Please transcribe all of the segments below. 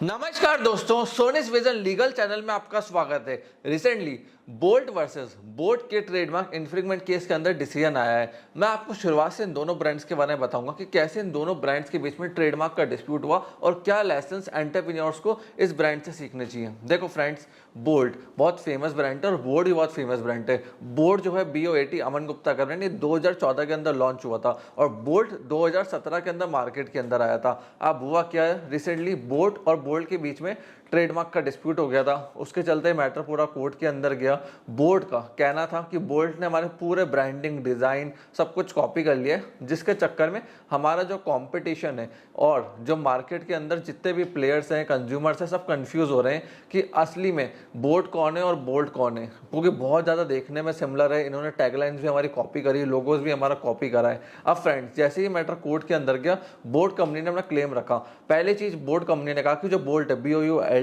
नमस्कार दोस्तों, Sonis vision legal channel में आपका स्वागत है। रिसेंटली बोल्ट वर्सेस बोट के ट्रेडमार्क इन्फ्रिंगमेंट केस के अंदर डिसीजन आया है। मैं आपको शुरुआत से इन दोनों ब्रांड्स के बारे में बताऊंगा कि कैसे इन दोनों ब्रांड्स के बीच में ट्रेडमार्क का डिस्प्यूट हुआ और क्या लेसन्स एंटरप्रेन्योर्स को इस ब्रांड से सीखने चाहिए। देखो फ्रेंड्स, बोल्ट बहुत फेमस ब्रांड है और बोट भी बहुत फेमस ब्रांड है। बोट जो है BOAT अमन गुप्ता का ब्रांड, ये 2014 के अंदर लॉन्च हुआ था और बोल्ट 2017 के अंदर मार्केट के अंदर आया था। अब हुआ क्या है, रिसेंटली बोट और बोल्ट के बीच में ट्रेडमार्क का डिस्प्यूट हो गया था। उसके चलते मैटर पूरा कोर्ट के अंदर गया। बोल्ट का कहना था कि बोल्ट ने हमारे पूरे ब्रांडिंग, डिज़ाइन सब कुछ कॉपी कर लिया है, जिसके चक्कर में हमारा जो कंपटीशन है और जो मार्केट के अंदर जितने भी प्लेयर्स हैं, कंज्यूमर्स हैं, सब कंफ्यूज हो रहे हैं कि असली में बोट कौन है और बोल्ट कौन है, क्योंकि बहुत ज़्यादा देखने में सिमिलर है। इन्होंने टैगलाइंस भी हमारी कॉपी करी, लोगोज भी हमारा कॉपी करा है। अब फ्रेंड्स, जैसे ही मैटर कोर्ट के अंदर गया, बोट कंपनी ने अपना क्लेम रखा। पहली चीज़, बोट कंपनी ने कहा कि जो बोल्ट है BOULT,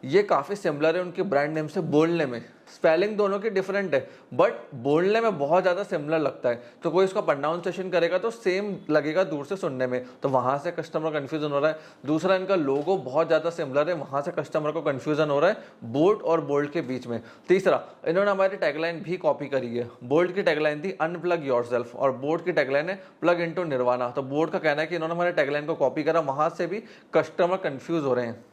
ये काफ़ी सिमिलर है उनके ब्रांड नेम से बोलने में। स्पेलिंग दोनों की डिफरेंट है बट बोलने में बहुत ज़्यादा सिमिलर लगता है, तो कोई इसका प्रोनाउंसिएशन करेगा तो सेम लगेगा दूर से सुनने में, तो वहाँ से कस्टमर कन्फ्यूजन हो रहा है। दूसरा, इनका लोगो बहुत ज़्यादा सिमिलर है, वहाँ से कस्टमर को कन्फ्यूजन हो रहा है बोट और बोल्ट के बीच में। तीसरा, इन्होंने हमारी टैगलाइन भी कॉपी करी है। बोल्ट की टैगलाइन थी अनप्लग योरसेल्फ और बोट की टैगलाइन है प्लग इनटू निर्वाणा। तो बोट का कहना है कि इन्होंने हमारे टैगलाइन को कॉपी करा, वहाँ से भी कस्टमर कन्फ्यूज हो रहे हैं।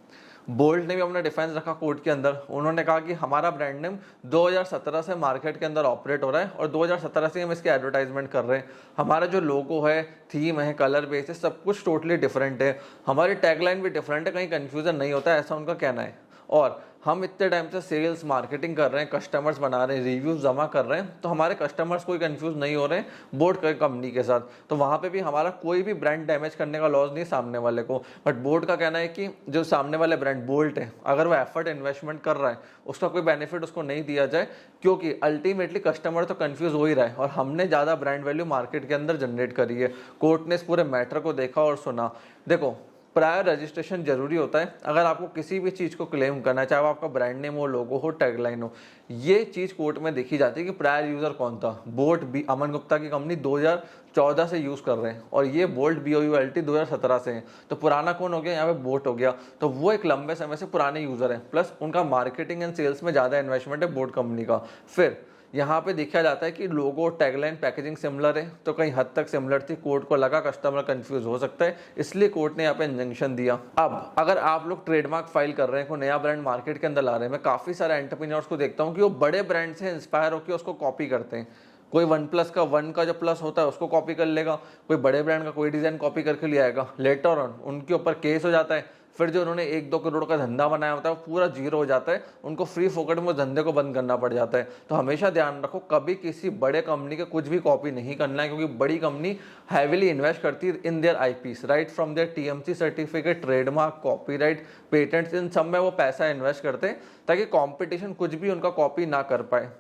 बोल्ट ने भी अपना डिफेंस रखा कोर्ट के अंदर। उन्होंने कहा कि हमारा ब्रांड नेम 2017 से मार्केट के अंदर ऑपरेट हो रहा है और 2017 से हम इसकी एडवर्टाइजमेंट कर रहे हैं। हमारा जो लोगो है, थीम है, कलर बेस है, सब कुछ टोटली डिफरेंट है। हमारी टैगलाइन भी डिफरेंट है, कहीं कन्फ्यूजन नहीं होता है, ऐसा उनका कहना है। और हम इतने टाइम से सेल्स मार्केटिंग कर रहे हैं, कस्टमर्स बना रहे हैं, रिव्यूज जमा कर रहे हैं, तो हमारे कस्टमर्स कोई कंफ्यूज नहीं हो रहे हैं बोट कंपनी के साथ। तो वहाँ पे भी हमारा कोई भी ब्रांड डैमेज करने का लॉस नहीं सामने वाले को। बट बोट का कहना है कि जो सामने वाले ब्रांड बोल्ट है, अगर वो एफर्ट इन्वेस्टमेंट कर रहा है, उसका कोई बेनिफिट उसको नहीं दिया जाए, क्योंकि अल्टीमेटली कस्टमर तो कंफ्यूज हो ही रहा है और हमने ज़्यादा ब्रांड वैल्यू मार्केट के अंदर जनरेट करी है। कोर्ट ने इस पूरे मैटर को देखा और सुना। देखो, प्रायर रजिस्ट्रेशन जरूरी होता है अगर आपको किसी भी चीज़ को क्लेम करना है, चाहे वो आपका ब्रांड नेम हो, लोगो हो, टैगलाइन हो। ये चीज़ कोर्ट में देखी जाती है कि प्रायर यूज़र कौन था। बोट भी अमन गुप्ता की कंपनी 2014 से यूज़ कर रहे हैं और ये बोल्ट BOULT 2017 से है। तो पुराना कौन हो गया, यहाँ पे बोट हो गया। तो वो एक लंबे समय से पुराने यूज़र हैं, प्लस उनका मार्केटिंग एंड सेल्स में ज़्यादा इन्वेस्टमेंट है बोट कंपनी का। फिर यहाँ पे देखा जाता है कि लोगो, टैगलाइन, पैकेजिंग सिमिलर है, तो कहीं हद तक सिमिलर थी। कोर्ट को लगा कस्टमर कंफ्यूज हो सकता है, इसलिए कोर्ट ने यहाँ पे इंजंक्शन दिया। अब अगर आप लोग ट्रेडमार्क फाइल कर रहे हैं, कोई नया ब्रांड मार्केट के अंदर ला रहे हैं, मैं काफ़ी सारे एंटरप्रेन्योर्स को देखता हूँ कि वो बड़े ब्रांड से इंस्पायर होकर उसको कॉपी करते हैं। कोई वन का जो प्लस होता है उसको कॉपी कर लेगा, कोई बड़े ब्रांड का कोई डिज़ाइन कॉपी करके ले आएगा। लेटर ऑन उनके ऊपर केस हो जाता है, फिर जो उन्होंने 1-2 करोड़ का धंधा बनाया होता है वो पूरा जीरो हो जाता है, उनको फ्री फोकट में उस धंधे को बंद करना पड़ जाता है। तो हमेशा ध्यान रखो, कभी किसी बड़े कंपनी के कुछ भी कॉपी नहीं करना है, क्योंकि बड़ी कंपनी हैविली इन्वेस्ट करती है in their IPs, right from their TMC certificate, trademark, copyright, patents, इन सब में वो पैसा इन्वेस्ट करते हैं ताकि कॉम्पिटिशन कुछ भी उनका कॉपी ना कर पाए।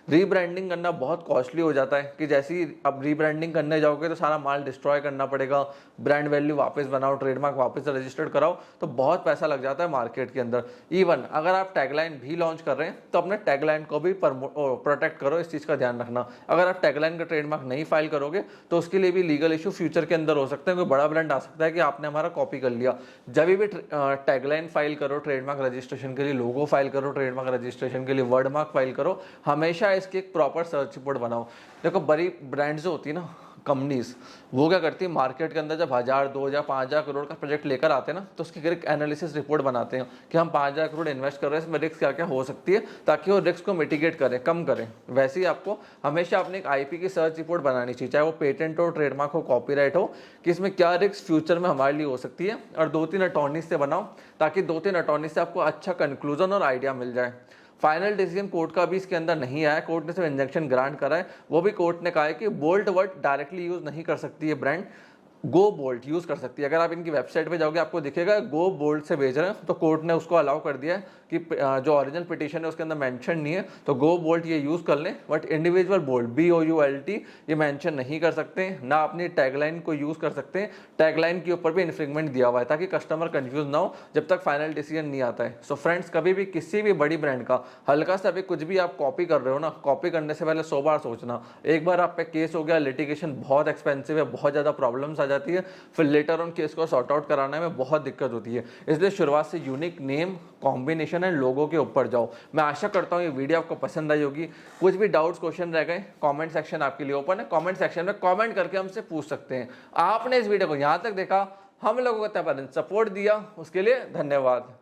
रीब्रांडिंग करना बहुत कॉस्टली हो जाता है कि जैसे ही अब रीब्रांडिंग करने जाओगे तो सारा माल डिस्ट्रॉय करना पड़ेगा, ब्रांड वैल्यू वापस बनाओ, ट्रेडमार्क वापस रजिस्टर्ड कराओ, तो बहुत पैसा लग जाता है मार्केट के अंदर। इवन अगर आप टैगलाइन भी लॉन्च कर रहे हैं तो अपने टैगलाइन को भी प्रोटेक्ट करो, इस चीज़ का ध्यान रखना। अगर आप टैगलाइन का ट्रेडमार्क नहीं फाइल करोगे तो उसके लिए भी लीगल इशू फ्यूचर के अंदर हो सकता है। कोई बड़ा ब्रांड आ सकता है कि आपने हमारा कॉपी कर लिया। जब भी टैगलाइन फाइल करो ट्रेडमार्क रजिस्ट्रेशन के लिए, लोगो फाइल करो ट्रेडमार्क रजिस्ट्रेशन के लिए, वर्डमार्क फाइल करो, हमेशा इसकी एक प्रॉपर सर्च रिपोर्ट बनाओ। देखो, बड़ी ब्रांड्स जो होती है ना, कंपनीज, वो क्या करती है, मार्केट के अंदर जब 1000, 2000, 5000 करोड़ का प्रोजेक्ट लेकर आते हैं ना, तो उसकी एक एनालिसिस रिपोर्ट बनाते हैं कि हम 5000 करोड़ इन्वेस्ट कर रहे हैं, इसमें रिस्क क्या क्या हो सकती है, ताकि वो रिस्क को मिटिगेट करें, कम करें। वैसे ही आपको हमेशा अपने एक IP की सर्च रिपोर्ट बनानी चाहिए, चाहे वो पेटेंट हो, ट्रेडमार्क हो, कॉपीराइट हो, कि इसमें क्या रिस्क फ्यूचर में हमारे लिए हो सकती है। और 2-3 अटॉर्नी से बनाओ, ताकि 2-3 अटॉर्नी से आपको अच्छा कंक्लूजन और आइडिया मिल जाए। फाइनल डिसीजन कोर्ट का भी इसके अंदर नहीं आया, कोर्ट ने सिर्फ इंजंक्शन ग्रांट करा है। वो भी कोर्ट ने कहा है कि बोल्ट वर्ड डायरेक्टली यूज नहीं कर सकती है ब्रांड, गो बोल्ट यूज कर सकती है। अगर आप इनकी वेबसाइट पे जाओगे आपको दिखेगा गो बोल्ट से भेज रहे हैं, तो कोर्ट ने उसको अलाउ कर दिया है कि जो ओरिजिनल पिटीशन है उसके अंदर मेंशन नहीं है, तो गो बोल्ट ये यूज कर लें, बट इंडिविजुअल बोल्ट BOULT ये मेंशन नहीं कर सकते, ना अपनी टैगलाइन को यूज कर सकते हैं। टैगलाइन के ऊपर भी इन्फ्रिंगमेंट दिया हुआ है ताकि कस्टमर कंफ्यूज ना हो जब तक फाइनल डिसीजन नहीं आता है। सो फ्रेंड्स, कभी भी किसी भी बड़ी ब्रांड का हल्का सा भी कुछ भी आप कॉपी कर रहे हो ना, कॉपी करने से पहले 100 बार सोचना। एक बार आप पे केस हो गया, लिटिगेशन बहुत एक्सपेंसिव है, बहुत ज्यादा प्रॉब्लम्स आ जाती है, फिर लेटर ऑन केस को सॉर्ट आउट कराने में बहुत दिक्कत होती है। इसलिए शुरुआत से unique name, combination and logo के ऊपर जाओ। मैं आशा करता हूँ ये वीडियो आपको पसंद आई होगी। कुछ भी डाउट्स, क्वेश्चन रह गए, कमेंट सेक्शन आपके लिए ओपन है। कमेंट सेक्शन में कमेंट करके हमसे पूछ सकते हैं। आपने इस वीडियो को यहाँ तक देखा, हम लोगों को सपोर्ट दिया, उसके लिए धन्यवाद।